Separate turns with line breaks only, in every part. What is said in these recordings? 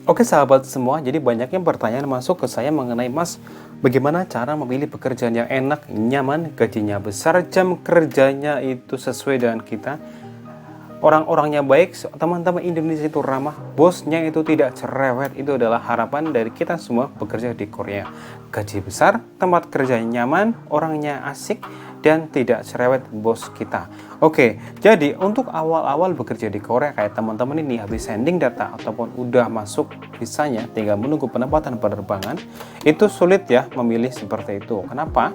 Oke sahabat semua, jadi banyak yang pertanyaan masuk ke saya mengenai Mas, bagaimana cara memilih pekerjaan yang enak, nyaman, gajinya besar, jam kerjanya itu sesuai dengan kita, orang-orangnya baik, teman-teman Indonesia itu ramah, bosnya itu tidak cerewet. Itu adalah harapan dari kita semua bekerja di Korea. Gaji besar, tempat kerjanya nyaman, orangnya asik, dan tidak cerewet bos kita. Oke, jadi untuk awal-awal bekerja di Korea kayak teman-teman ini habis sending data ataupun udah masuk visanya tinggal menunggu penempatan penerbangan, itu sulit ya memilih seperti itu. Kenapa?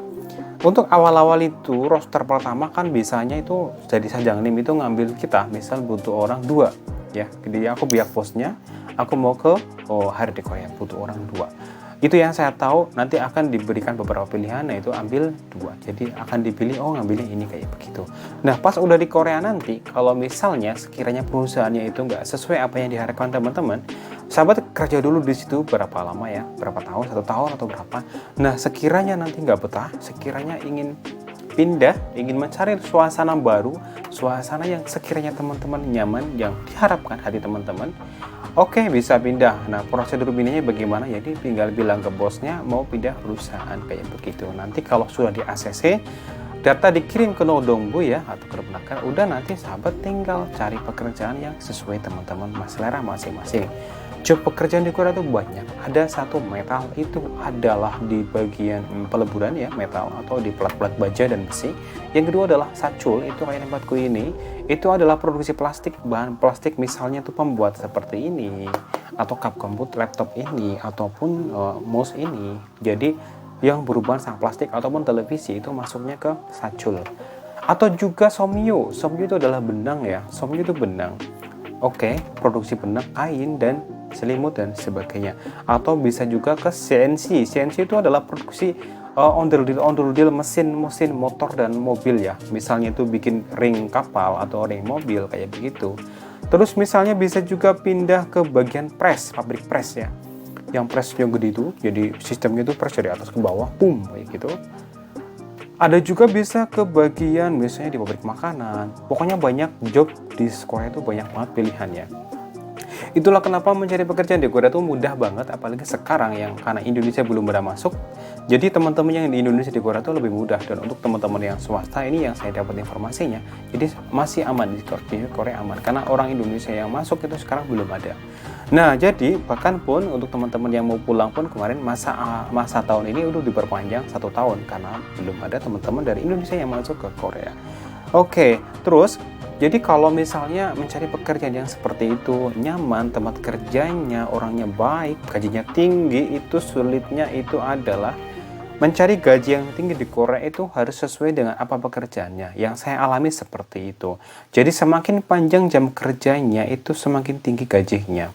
Untuk awal-awal itu roster pertama kan bisanya itu jadi Sajangnim itu ngambil kita, misal butuh orang 2 ya. Jadi aku biar bosnya, aku mau ke HRD Korea butuh orang 2. Itu yang saya tahu nanti akan diberikan beberapa pilihan, yaitu ambil 2. Jadi akan dipilih ngambilnya ini kayak begitu. Nah pas udah di Korea nanti, kalau misalnya sekiranya perusahaannya itu nggak sesuai apa yang diharapkan teman-teman, sahabat kerja dulu di situ berapa lama ya, berapa tahun, 1 tahun atau berapa. Nah sekiranya nanti nggak betah, sekiranya ingin pindah, ingin mencari suasana baru, suasana yang sekiranya teman-teman nyaman, yang diharapkan hati teman-teman, oke, bisa pindah. Nah, prosedur pindahnya bagaimana? Jadi tinggal bilang ke bosnya mau pindah perusahaan kayak begitu. Nanti kalau sudah di ACC, data dikirim ke Nodongbu ya atau ke belakang, udah nanti sahabat tinggal cari pekerjaan yang sesuai teman-teman selera masing-masing. Job pekerjaan di Korea itu banyak. Ada satu metal, itu adalah di bagian peleburan ya, metal atau di pelat-pelat baja dan besi. Yang kedua adalah sacul, itu kayak tempatku ini, itu adalah produksi plastik, bahan plastik misalnya tuh pembuat seperti ini, atau cup komputer laptop ini, ataupun mouse ini. Jadi yang berhubungan sama plastik ataupun televisi itu masuknya ke sacul. Atau juga somyu itu adalah benang ya, somyu itu benang. Oke, produksi benang, kain, dan selimut dan sebagainya. Atau bisa juga ke CNC. CNC itu adalah produksi ondel-ondel mesin motor dan mobil ya. Misalnya itu bikin ring kapal atau ring mobil kayak begitu. Terus misalnya bisa juga pindah ke bagian press, pabrik press ya. Yang pressnya gede itu, jadi sistemnya itu press dari atas ke bawah, boom kayak gitu. Ada juga bisa ke bagian biasanya di pabrik makanan. Pokoknya banyak job di Korea itu banyak banget pilihannya. Itulah kenapa mencari pekerjaan di Korea itu mudah banget, apalagi sekarang yang karena Indonesia belum pada masuk. Jadi teman-teman yang di Indonesia di Korea itu lebih mudah, dan untuk teman-teman yang swasta ini yang saya dapat informasinya, jadi masih aman di Korea aman karena orang Indonesia yang masuk itu sekarang belum ada. Nah, jadi bahkan pun untuk teman-teman yang mau pulang pun kemarin masa tahun ini udah diperpanjang 1 tahun karena belum ada teman-teman dari Indonesia yang masuk ke Korea. Oke, terus jadi kalau misalnya mencari pekerjaan yang seperti itu, nyaman, tempat kerjanya, orangnya baik, gajinya tinggi, itu sulitnya itu adalah mencari gaji yang tinggi di Korea itu harus sesuai dengan apa pekerjaannya. Yang saya alami seperti itu. Jadi semakin panjang jam kerjanya itu semakin tinggi gajinya.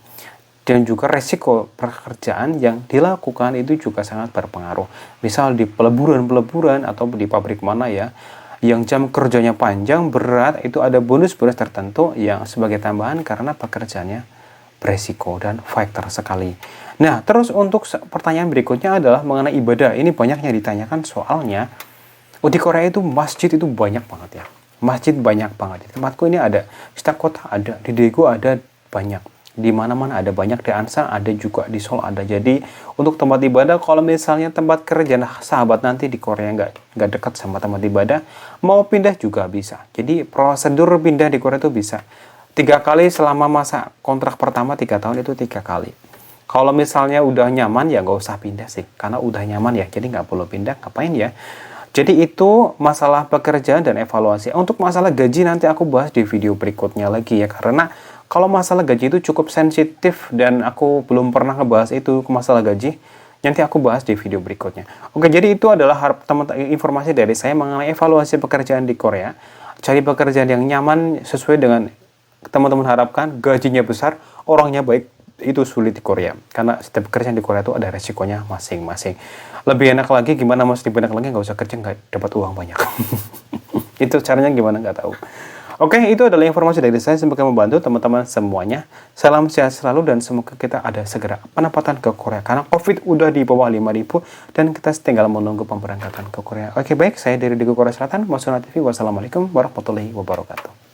Dan juga resiko pekerjaan yang dilakukan itu juga sangat berpengaruh. Misal di peleburan atau di pabrik mana ya, yang jam kerjanya panjang, berat, itu ada bonus-bonus tertentu yang sebagai tambahan karena pekerjaannya beresiko dan fighter sekali. Nah, terus untuk pertanyaan berikutnya adalah mengenai ibadah. Ini banyak yang ditanyakan soalnya, di Korea itu masjid itu banyak banget ya. Masjid banyak banget. Di tempatku ini ada, setiap kota ada, di Daegu ada banyak. Di mana-mana ada banyak, di Ansan ada juga, di Seoul ada. Jadi untuk tempat ibadah, kalau misalnya tempat kerja sahabat nanti di Korea nggak dekat sama tempat ibadah, mau pindah juga bisa. Jadi prosedur pindah di Korea itu bisa 3 kali selama masa kontrak pertama 3 tahun itu 3 kali. Kalau misalnya udah nyaman ya nggak usah pindah sih, karena udah nyaman ya, jadi nggak perlu pindah, ngapain ya. Jadi itu masalah pekerjaan dan evaluasi. Untuk masalah gaji nanti aku bahas di video berikutnya lagi ya, karena kalau masalah gaji itu cukup sensitif dan aku belum pernah ngebahas itu masalah gaji. Nanti aku bahas di video berikutnya. Oke, jadi itu adalah informasi dari saya mengenai evaluasi pekerjaan di Korea. Cari pekerjaan yang nyaman sesuai dengan teman-teman harapkan, gajinya besar, orangnya baik, itu sulit di Korea. Karena setiap pekerjaan di Korea itu ada resikonya masing-masing. Lebih enak lagi, gimana mau lebih enak lagi, nggak usah kerja, nggak dapat uang banyak. Itu caranya gimana, nggak tahu. Oke, itu adalah informasi dari saya. Semoga membantu teman-teman semuanya. Salam sehat selalu dan semoga kita ada segera penempatan ke Korea. Karena COVID udah di bawah 5.000 dan kita tinggal menunggu pemberangkatan ke Korea. Oke, baik. Saya dari Daegu Korea Selatan, Mas Sona TV. Wassalamualaikum warahmatullahi wabarakatuh.